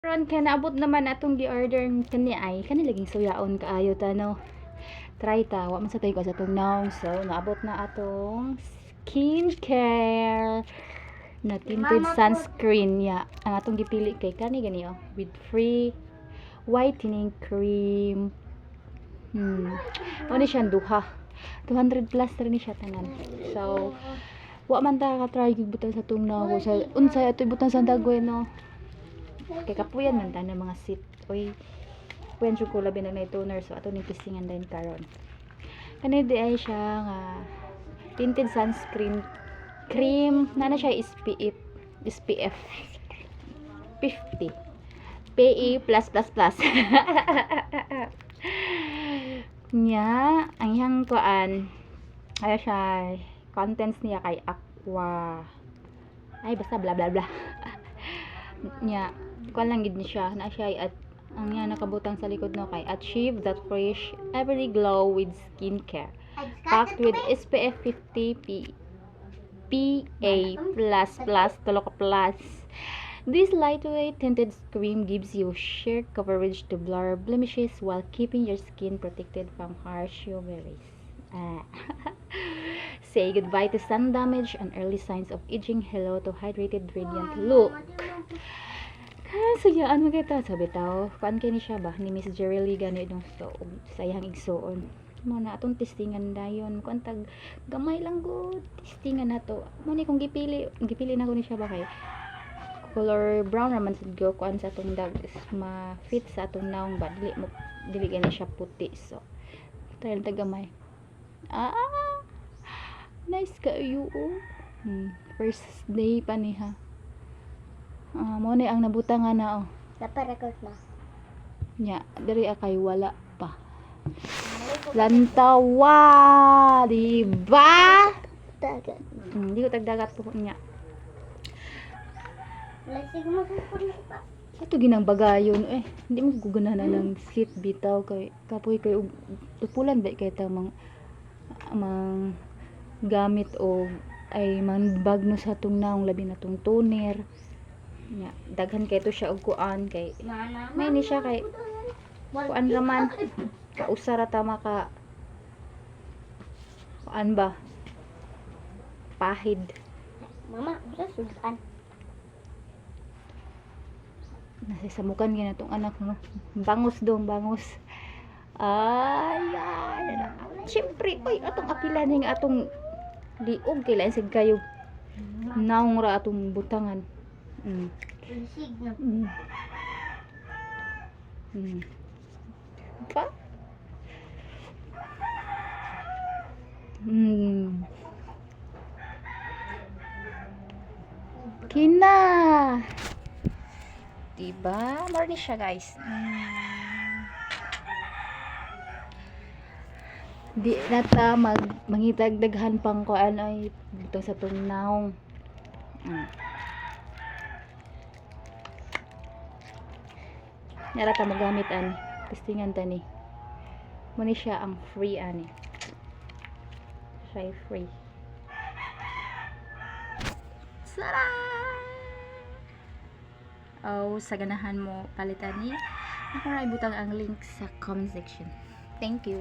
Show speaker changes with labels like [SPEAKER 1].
[SPEAKER 1] Karon kay naabot naman atong gi-order kani ay kani laging suyaon kaayo ta no. Try ta wa man sa tayo sa atong naong, so naabot na atong skincare na tinted sunscreen ya. Ang atong gipili kay kani gani oh, with free whitening cream. Ano siya duha. 200 plus rin siya tanan. So wa man ta ka try gibutang sa atong naong sa unsay ato ibutang sa dagway no. Kay kapuyan man ta ng mga sit. Oy, puyan jud ko labi na toner, so ato ning testingan din karon. Kani di ay siya nga tinted sunscreen cream na siya SPF 50 PE+++. Nya ang iyang kuan ay siya contents niya kay aqua ay basta bla bla bla. Nya kuan lang gid ni siya na siya at ang niya nakabutang sa likod no kay achieve that fresh everyday glow with skincare packed with SPF 50 PA++++. This lightweight tinted cream gives you sheer coverage to blur blemishes while keeping your skin protected from harsh UV rays. Say goodbye to sun damage and early signs of aging. Hello to hydrated radiant look. Sayaan mo kita sabi tao kuan kay ni siya ba ni Miss Jerry gani dong so sayang igsuon mo na atong testingan dayon kuan tag gamay lang gud testingan nato mo ni kung gipili na ko ni siya ba kay color brown raman sad go kuan sa atong dag ma fit sa atong naong ba dili gani siya puti, so tayo tag gamay nice kayo first day pa ni ha. Mo ni ang nabutangan na oh.
[SPEAKER 2] Naparakot na.
[SPEAKER 1] Nya, diri akay wala pa. Lantawa, di ba?
[SPEAKER 2] Dagat.
[SPEAKER 1] Di ko tagdagat po niya.
[SPEAKER 2] Lasig mo sa pa.
[SPEAKER 1] Ito ginang bagayon eh. Hindi mo guganahan ng skit bitaw kay kapoy kay tupulan ba kay ta mang gamit o ay man bagno sa tong naong labi na tong toner. Nya daghan kay to siya og kuan kay may ni siya kay kuan raman kausara tama ka kuan ba pahid
[SPEAKER 2] Mama, bisa sudan.
[SPEAKER 1] nasa samukan gina tong anak mo bangus dong bangus ay syempre oy atong apilan ning atong liog kay lain sig kayo naong ra atong butangan.
[SPEAKER 2] Lasig na.
[SPEAKER 1] Pa? Kina. Diba? Marni siya guys. Di nata mangitagdaghan pang kuan ay dito sa tong naong. Nara ta magamit ani. Testingan ta ni. Muna siya ang free ani. Siya free. Sara! Oh, sa ganahan mo palitan ni. Ako na ibutang ang link sa comment section. Thank you.